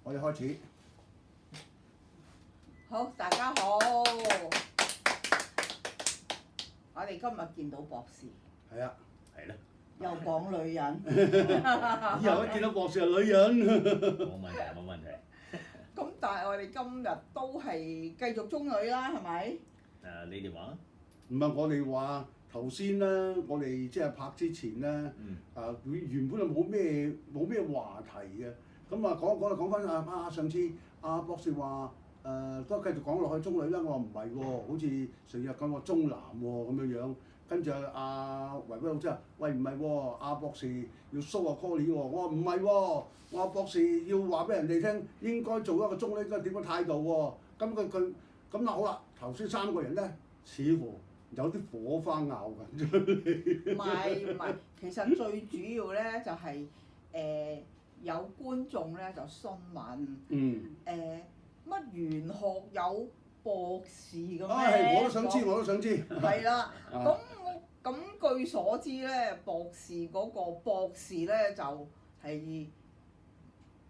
我哋開始。好，大家好。我哋今日見到博士，係啊，係啦，又講女人。以後一見到博士係女人。冇問題冇問題。咁但係我哋今日都係繼續中女啦，係咪？你哋話？唔係我哋話頭先咧，我哋即係拍之前咧，原本係冇咩話題嘅，咁啊講翻上次博士話都繼續講落去中女啦，我話唔係喎，好似成日講個中男喎咁樣樣，跟住維威老師話：喂唔係喎，博士要 show 下 Colly 喎，我話唔係喎，我話博士要話俾人哋聽應該做一個中女應該點樣態度喎，咁嗱好啦，頭先三個人咧似乎有啲火花拗緊出嚟。唔係，其實最主要咧就係、有觀眾咧就詢問，乜玄學有博士嘅咩？我都想知。係啦，咁據所知咧，博士嗰個博士咧就係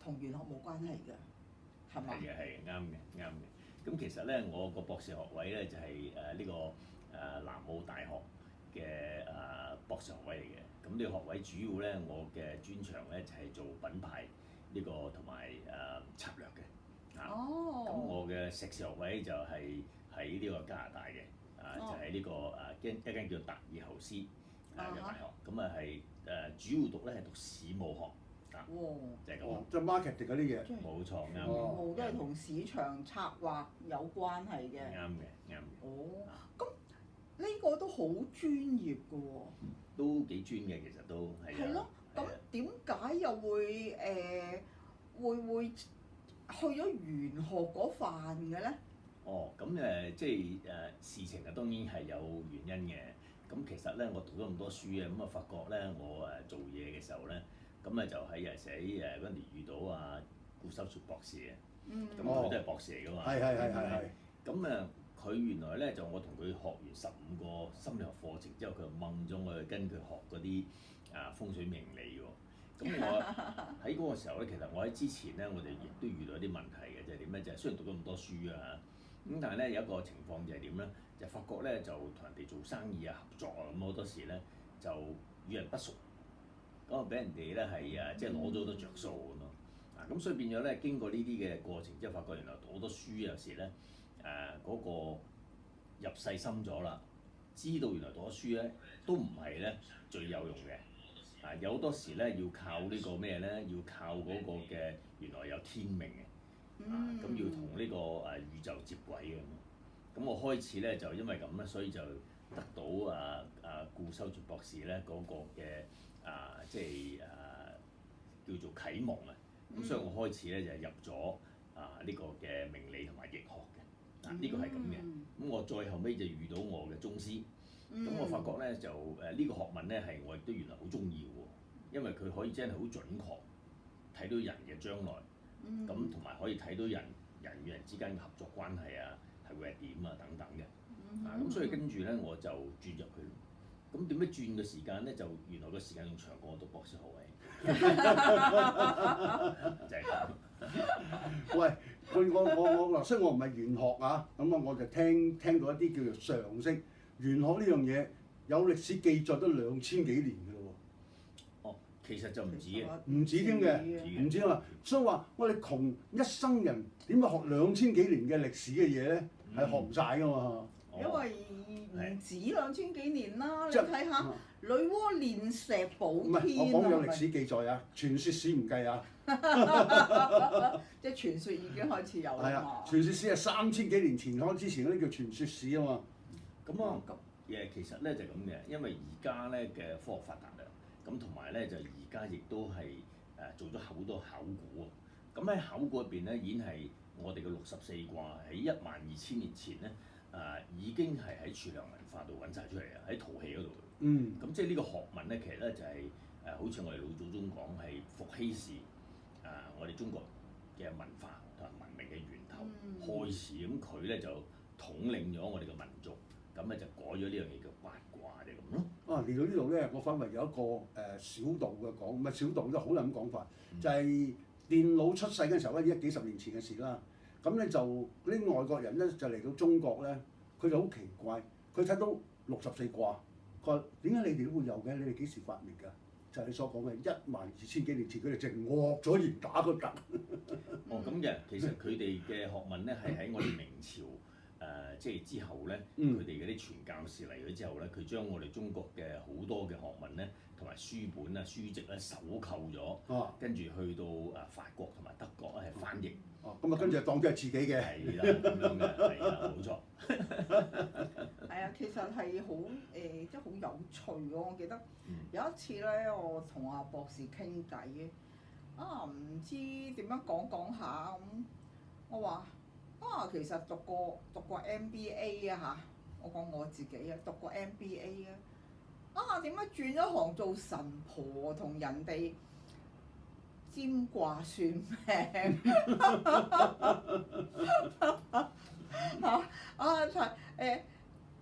同玄學冇關係嘅，係嘛？係啱嘅。咁其實咧，我個博士學位咧就係呢個南澳大學嘅博士學位嚟嘅。咁呢個學位主要咧，我嘅專長咧就係做品牌呢個同埋策略嘅。哦。咁我嘅碩士學位就係喺呢個加拿大嘅，就係呢個一間叫達爾侯斯嘅大學。咁係主要讀咧係讀市務學。就係咁。即係 marketing 嗰啲嘢。冇錯，啱嘅。全部都係同市場策劃有關係嘅。啱嘅。哦，咁呢個都好專業㗎喎。都幾專嘅，其實都係。係咯，咁點解又會會去咗玄學嗰範嘅咧？哦，咁即係事情啊，當然係有原因嘅。咁其實咧，我讀咗咁多書啊，咁啊發覺咧，我做嘢嘅時候咧，咁就喺尤其是喺嗰陣時遇到顧修雪博士嘅。咁佢都係博士嚟㗎嘛。係。咁佢原來咧就我同佢學完15個心理學課程之後，佢就掹咗我去跟佢學嗰啲風水命理喎。咁我喺嗰個時候咧，其實我喺之前咧，我哋亦都遇到一啲問題嘅，就係點咧？就係雖然讀咗咁多書啊，咁但係咧有一個情況就係點咧？就發覺咧就同人哋做生意合作咁好多時咧就與人不熟，咁啊俾人哋咧係即係攞咗好多着數咁咯。咁所以變咗咧，經過呢啲嘅過程之後，發覺原來讀好多書有時咧嗰個入世深咗啦，知道原來讀咗書咧都唔係咧最有用嘅。有好多時咧要靠呢個咩咧？要靠嗰個嘅原來有天命嘅，咁要同呢個宇宙接軌嘅咁。咁我開始咧就因為咁咧，所以就得到顧修絕博士咧嗰個嘅即係叫做啟蒙啊。咁所以我開始咧就入咗呢個嘅命理同埋易學嘅。呢個係咁嘅。咁我再後尾就遇到我嘅宗師。咁我發覺咧就呢個學問咧係我亦都原來好中意喎，因為佢可以真係好準確睇到人嘅將來，咁同埋可以睇到人與人之間嘅合作關係係會係點等等嘅。咁所以跟住咧我就轉入去。咁點解轉嘅時間咧就原來個時間仲長過我讀博士學位，就係咁。喂，我雖然我唔係玄學咁我就聽到一啲叫做常識。玄學呢樣嘢有歷史記載都2000幾年㗎咯喎。哦，其實就唔止嘅，唔止添嘅，唔止啊！所以話我哋窮一生人點解學2000幾年嘅歷史嘅嘢咧？係學唔晒㗎嘛。因為唔止2000幾年啦，你睇下女媧煉石補天。唔係，我講有歷史記載傳說史唔計即係傳說已經開始有啦嘛。係啊，傳說史係3000幾年前開之前嗰啲叫傳說史啊嘛。咁其實咧就咁嘅，因為而家咧嘅科學發達啦，咁同埋咧就而家亦都係做咗好多考古啊。咁喺考古入邊咧，已經係我哋嘅64卦喺12000年前咧，已經係喺儲量文化度揾晒出嚟啊，喺陶器嗰度。咁即係呢個學問咧，其實咧就係好似我哋老祖宗講係伏羲氏我哋中國嘅文化同埋文明嘅源頭開始，咁佢咧就統領咗我哋嘅民族。咁咧就改咗呢樣嘢叫八卦啫咁咯。嚟到呢度咧，我反為有一個小道嘅講，唔係小道都好有咁講法，就係電腦出世嘅時候咧，已經幾十年前嘅事啦。咁咧就嗰啲外國人咧就嚟到中國咧，佢就好奇怪，佢睇到64卦，佢話點解你哋都會有嘅？你哋幾時發明㗎？就係你所講嘅12000幾年前，佢哋淨惡咗而打個突。哦，咁嘅，其實佢哋嘅學問咧係喺我哋明朝即係之後咧，佢哋嗰啲傳教士嚟咗之後咧，佢將我哋中國嘅好多嘅學問咧，同埋書本啊、書籍咧收購咗，跟住去到法國同埋德國咧係翻譯。哦，咁啊跟住就當咗係自己嘅。係啦，咁樣嘅，係啦，冇錯。係啊，其實係好即係好有趣嘅。我記得有一次咧，我同阿博士傾偈唔知點樣講下咁，我話其實讀過 MBA 啊嚇，我講我自己啊，讀過 MBA 點解轉咗行做神婆同人哋占卦算命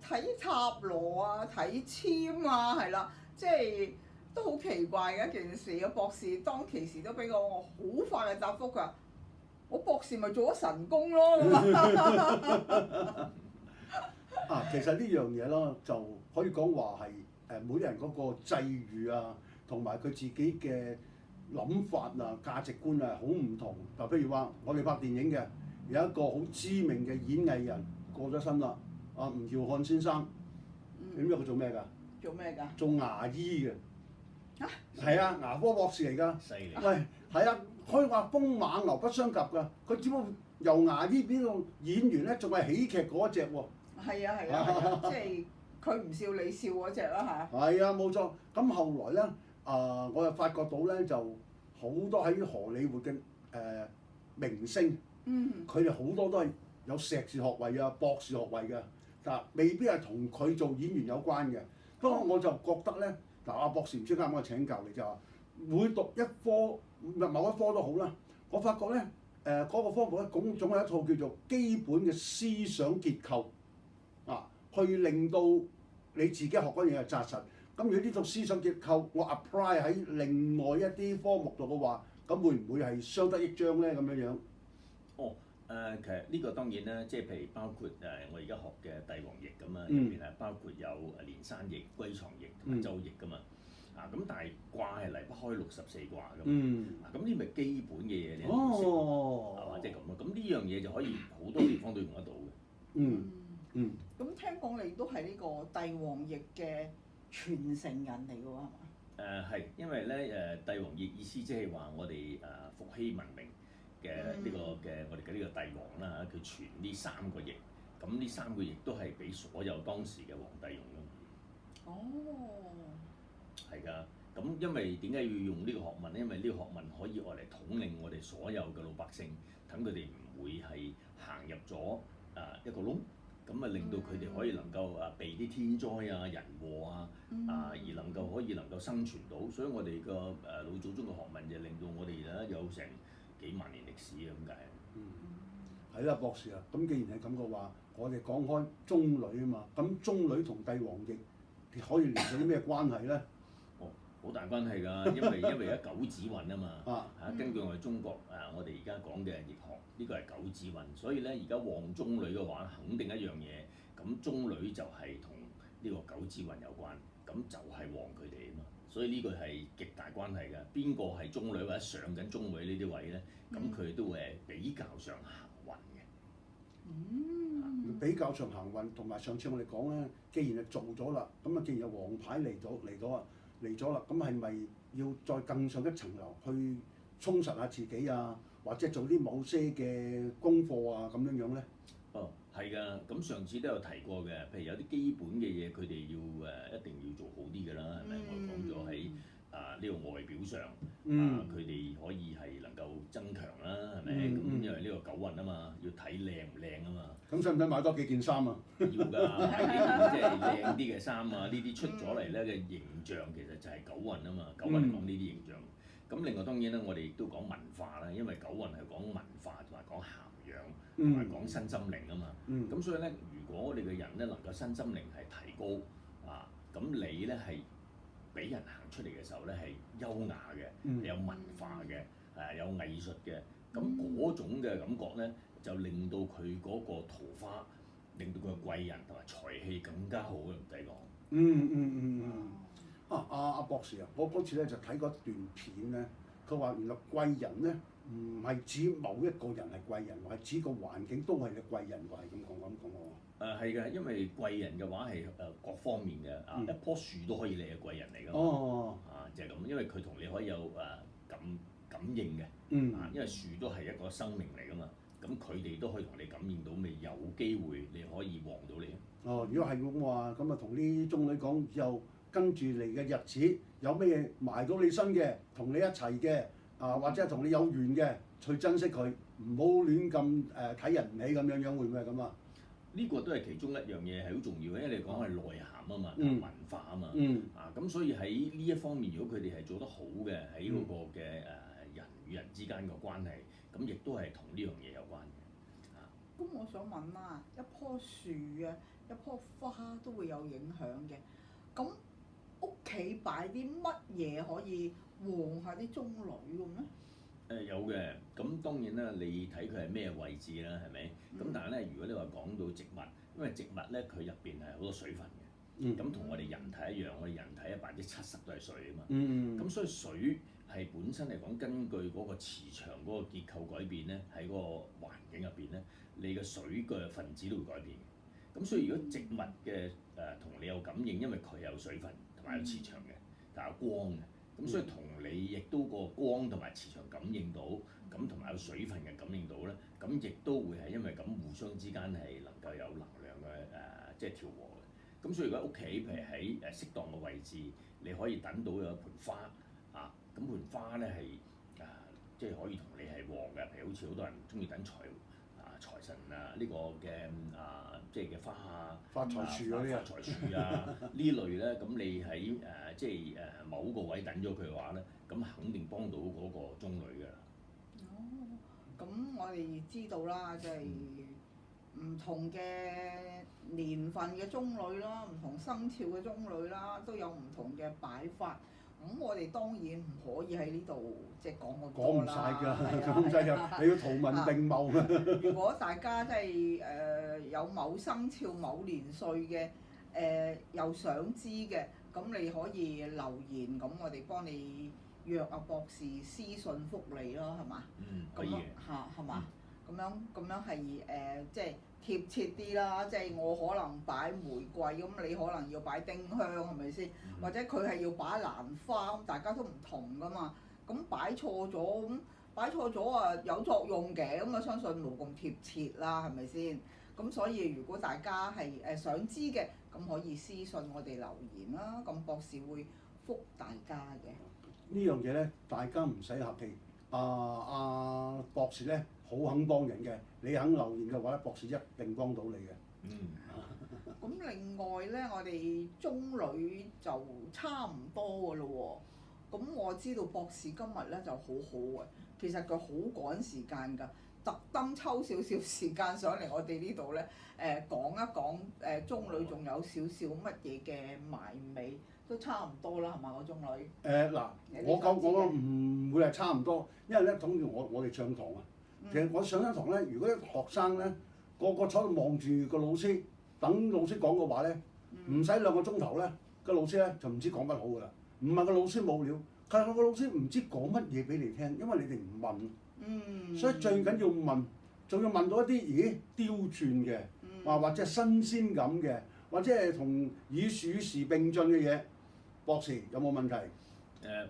睇塔羅啊，睇籤啊，係啦，即係都好奇怪嘅一件事。個博士當其時都俾我好快嘅答覆，佢話：我博士咪做咗神功咯咁其實呢樣嘢咯，就可以講話係每人嗰個際遇啊，同埋佢自己嘅諗法啊、價值觀啊，好唔同。嗱，譬如話我哋拍電影嘅，有一個好知名嘅演藝人過咗身啦，吳耀漢先生，你知佢做咩㗎？做咩㗎？做牙醫嘅。嚇？係啊，牙科博士嚟㗎。犀利。喂，係啊，可以話風馬牛不相及㗎。佢只不過由牙醫變到演員咧，仲係喜劇嗰一隻喎。係啊，即係佢唔笑你笑嗰只啦嚇。係啊，冇錯。咁後來咧，我又發覺到咧，就好多喺荷里活嘅明星，佢哋好多都係有碩士學位啊、博士學位嘅，但未必係同佢做演員有關嘅。不過我就覺得咧，阿博士唔知啱唔啱請教你就話，每讀一科某一科都好啦，我發覺咧嗰個科目咧總係一套叫做基本嘅思想結構。去令到你自己學嗰樣嘢係紮實。咁如果呢套思想結構我 apply 喺另外一啲科目度嘅話，咁會唔會係相得益彰咧？咁樣樣。其實呢個當然啦，即係譬如包括我而家學嘅帝王譯咁啊，入邊係包括有連山譯、歸藏譯同埋周易噶嘛。咁但係卦係離不開64卦噶嘛。咁呢咪基本嘅嘢你都識，係嘛？即係咁咯。咁呢樣嘢就可以好多地方都用得到嘅。咁聽講你都係呢個帝王譯嘅傳承人嚟㗎喎，係嘛？係，因為咧帝王譯意思即係話我哋伏羲文明嘅呢個嘅我哋嘅呢個帝王啦嚇，佢傳呢3個譯，咁呢3個譯都係俾所有當時嘅皇帝用㗎嘛。係㗎，咁因為點解要用呢個學問咧？因為呢個學問可以愛嚟統領我哋所有嘅老百姓，等佢哋唔會係行入咗一個窿。咁令到佢哋可以能夠避啲天災啊、人禍啊，而能夠生存到，所以我哋個老祖宗嘅學問就令到我哋有成幾萬年歷史啊，咁解。係啦，博士啊，咁既然係咁嘅話，我哋講開中女啊嘛，咁中女同帝王譯可以連上啲咩關係咧？好大關係㗎，因為而家九子運啊嘛，根據我哋中國我哋而家講嘅易學，呢個係九子運，所以咧而家旺中女嘅話，肯定一樣嘢，咁中女就係同呢個九子運有關，咁就係旺佢哋啊嘛，所以呢個係極大關係㗎。邊個係中女或者上緊中女呢啲位咧，咁佢都會係比較上行運嘅。比較上行運，同埋上次我哋講咧，既然係做咗啦，咁啊既然有黃牌嚟咗啦，咁係咪要再更上一層樓去充實下自己啊，或者做啲某些嘅功課啊咁樣樣咧？係㗎，咁上次都有提過嘅，譬如有啲基本嘅嘢，佢哋要一定要做好啲㗎啦，係咪？我講咗喺呢個外表上，佢哋可以係能夠增強啦，係咪？咁因為呢個九運啊嘛，要睇靚唔靚啊嘛。咁使唔使買多幾件衫啊？要㗎，買幾件即係靚啲嘅衫啊！呢啲出咗嚟咧嘅形象其實就係九運啊嘛，九運講呢啲形象。咁另外當然咧，我哋亦都講文化啦，因為九運係講文化同埋講涵養，同埋講身心靈啊嘛。咁所以咧，如果你嘅人咧能夠身心靈係提高咁你咧係俾人行出嚟嘅時候咧係優雅嘅，有文化嘅，有藝術嘅，咁嗰種嘅感覺咧，就令到佢嗰個桃花，令到佢嘅貴人同埋財氣更加好嘅，唔使講。阿博士啊，我嗰次咧就睇嗰段片咧，佢話原來貴人咧唔係指某一個人係貴人，係指個環境都係你貴人喎，係咁講喎。係嘅，因為貴人嘅話係各方面嘅一棵樹都可以你係貴人嚟㗎嘛。就係咁，因為佢同你可以有感應嘅。因為樹都係一個生命嚟㗎嘛，咁佢哋都可以同你感應到，咪有機會你可以旺到你。如果係咁話，咁啊同啲中女講，以後跟住嚟嘅日子有咩埋到你身嘅，同你一齊嘅或者係同你有緣嘅，去珍惜佢，唔好亂咁睇人唔起咁樣，會唔會係咁啊？呢個都係其中一樣嘢係好重要嘅，因為你講係內涵啊嘛，文化啊嘛。咁所以喺呢一方面，如果佢哋係做得好嘅，喺嗰個嘅人與人之間嘅關係，咁亦都係同呢樣嘢有關嘅。咁我想問啦，一棵樹啊，一棵花都會有影響嘅。咁屋企擺啲乜嘢可以旺下啲中女咁咧？有嘅，咁當然啦，你睇佢係咩位置啦，係咪？咁但係咧，如果你話講到植物，因為植物咧佢入邊係好多水分嘅，咁同我哋人體一樣，我哋人體嘅70%都係水啊嘛。咁所以水係本身嚟講，根據嗰個磁場嗰個結構改變咧，喺嗰個環境入邊咧，你嘅水嘅分子都會改變嘅。咁所以如果植物嘅同你有感應，因為佢有水分同埋有磁場嘅，但係有光嘅。咁所以同你亦都個光同埋磁場感應到，咁同埋有水分嘅感應到咧，咁亦都會係因為咁互相之間係能夠有能量嘅即係調和嘅。咁所以如果屋企譬如喺適當嘅位置，你可以等到有一盆花咁盆花咧係即係可以同你係旺嘅，譬如好似好多人中意等財神呢個嘅即係嘅花發財樹嗰啲發財樹呢類咧，咁你喺即係某個位等咗佢嘅話咧，咁肯定幫到嗰個中女㗎啦。咁我哋知道啦，即係唔同嘅年份嘅中女啦，唔同生肖嘅中女啦，都有唔同嘅擺法。咁我哋當然唔可以喺呢度即係講咁多啦。講唔晒㗎，講唔晒㗎，你要圖文並茂㗎。如果大家即係有某生肖某年歲嘅又想知嘅，咁你可以留言，咁我哋幫你約阿博士私信覆你咯，係嘛？可以嘅。係嘛？咁樣係即係貼切啲啦，即係我可能擺玫瑰，咁你可能要擺丁香，係咪先？或者佢係要擺蘭花，咁大家都唔同㗎嘛。咁擺錯咗啊，有作用嘅，咁我相信冇咁貼切啦，係咪先？咁所以如果大家係想知嘅，咁可以私信我哋留言啦，咁博士會覆大家嘅。呢樣嘢咧，大家唔使客氣。博士咧好肯幫人嘅，你肯留言嘅話咧，博士一定幫到你嘅。咁另外咧，我哋中女就差唔多㗎咯喎。咁我知道博士今日咧就好好嘅，其實佢好趕時間㗎，特登抽少少時間上嚟我哋呢度咧講一講中女仲有少少乜嘢嘅埋尾。都差唔多啦，係嘛？個中女。我講唔會係差唔多，因為咧，等於我哋上堂啊。其實我上一堂咧，如果啲學生咧個個坐度望住個老師，等老師講嘅話咧，唔使2個鐘頭咧，個老師咧就唔知講乜好㗎啦。唔係個老師冇料，係個老師唔知講乜嘢俾你聽，因為你哋唔問。所以最緊要問，仲要問到一啲刁鑽嘅，或者新鮮感嘅，或者係同與時並進嘅嘢。博士有冇問題？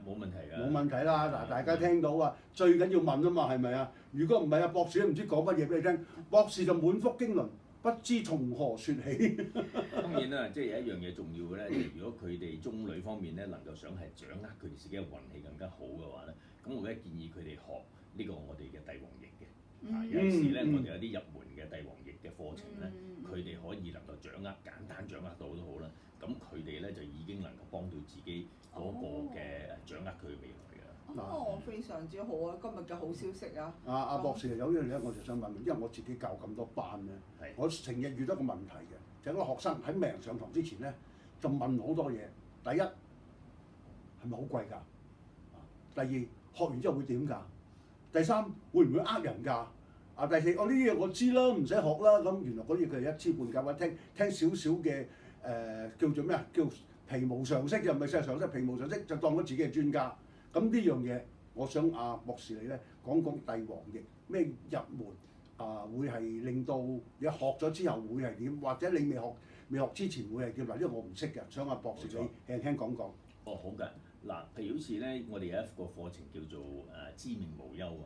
冇問題㗎。冇問題啦，嗱，大家聽到啊，最緊要問啊嘛，係咪啊？如果唔係啊，博士都唔知講乜嘢俾你聽，博士就滿腹經綸，不知從何説起。當然啦，即係有一樣嘢重要嘅咧，就係如果佢哋中女方面咧能夠想係掌握佢哋自己嘅運氣更加好嘅話咧，咁我咧建議佢哋學呢個我哋嘅帝王翼嘅。有時咧，我哋有啲入門嘅帝王翼嘅課程咧，佢哋可以能夠掌握簡單掌握到都好啦。咁佢哋咧就已經能夠幫到自己嗰個嘅掌握佢嘅未來㗎。非常之好啊！今日嘅好消息啊！阿博士有一樣嘢我就想問，因為我自己教咁多班咧，我成日遇到個問題嘅，就係嗰個學生喺未上堂之前咧，就問好多嘢。第一係咪好貴㗎？第二學完之後會點㗎？第三會唔會呃人㗎？第四，呢啲嘢我知啦，唔使學啦。咁原來嗰啲佢係一知半解，或者聽少少嘅叫做咩啊？叫皮毛常識就唔係事實常識，皮毛常識就當咗自己係專家。咁呢樣嘢，我想博士你咧講帝王翼咩入門會係令到你學咗之後會係點，或者你未學之前會係點嗱？因為我唔識嘅，想博士你輕輕講講。哦，好嘅。嗱，譬如好似咧，我哋有一個課程叫做知命無憂啊。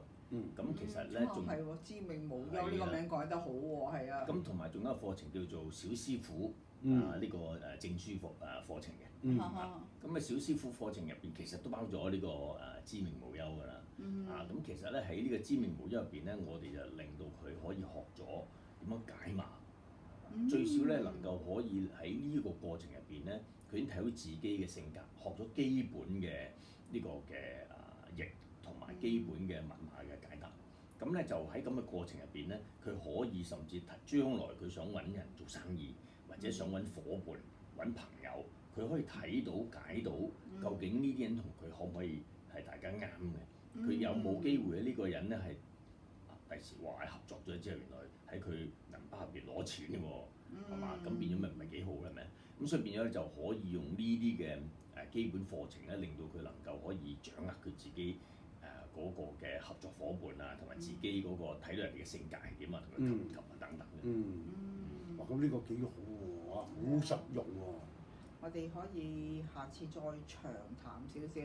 咁其實咧仲係喎，知命無憂呢個名改得好喎，係啊。咁同埋仲有一個課程叫做小師傅呢個證書課程嘅。咁小師傅課程入邊其實都包咗呢個知命無憂㗎啦。咁其實咧喺呢個知命無憂入邊咧，我哋就令到佢可以學咗點樣解碼。最少咧能夠可以喺呢個過程入邊咧，佢已經睇到自己嘅性格，學咗基本嘅呢個嘅譯同埋基本嘅文碼嘅解答。咁咧就喺咁嘅過程入邊咧，佢可以甚至將來佢想揾人做生意，或者想揾伙伴、揾朋友，佢可以睇到解到究竟呢啲人同佢可唔可以係大家啱嘅？佢有冇機會咧？呢個人咧係第時話合作咗之後，原來喺佢銀包入邊攞錢嘅喎，係嘛？咁變咗咪唔係幾好咧？係咪？咁所以變咗就可以用呢啲嘅基本課程咧，令到佢能夠可以掌握佢自己嗰個嘅合作伙伴啊，同埋自己嗰個睇到人哋嘅性格係點啊，同埋及等等嘅。哇！咁呢個幾好喎，好實用喎。我哋可以下次再長談少少。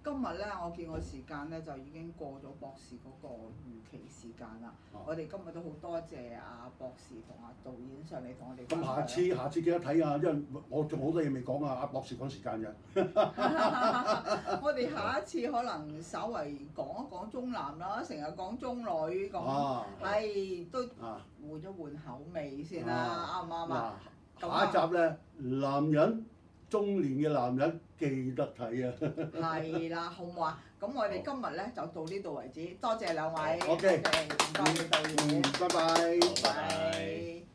今日咧，我見個時間咧就已經過咗博士嗰個預期時間啦。我哋今日都好多謝博士同導演上嚟同我哋分享。咁下次記得睇啊，因為我仲好多嘢未講啊，博士趕時間嘅。我哋下一次可能稍為講一講中男啦，成日講中女咁，係都換一換口味先啦，啱唔啱啊？下一集咧，男人中年嘅男人記得睇啊！係啦，好唔好啊？咁我哋今日咧就到呢度為止，多謝兩位。OK，唔該，導演。拜拜。拜拜。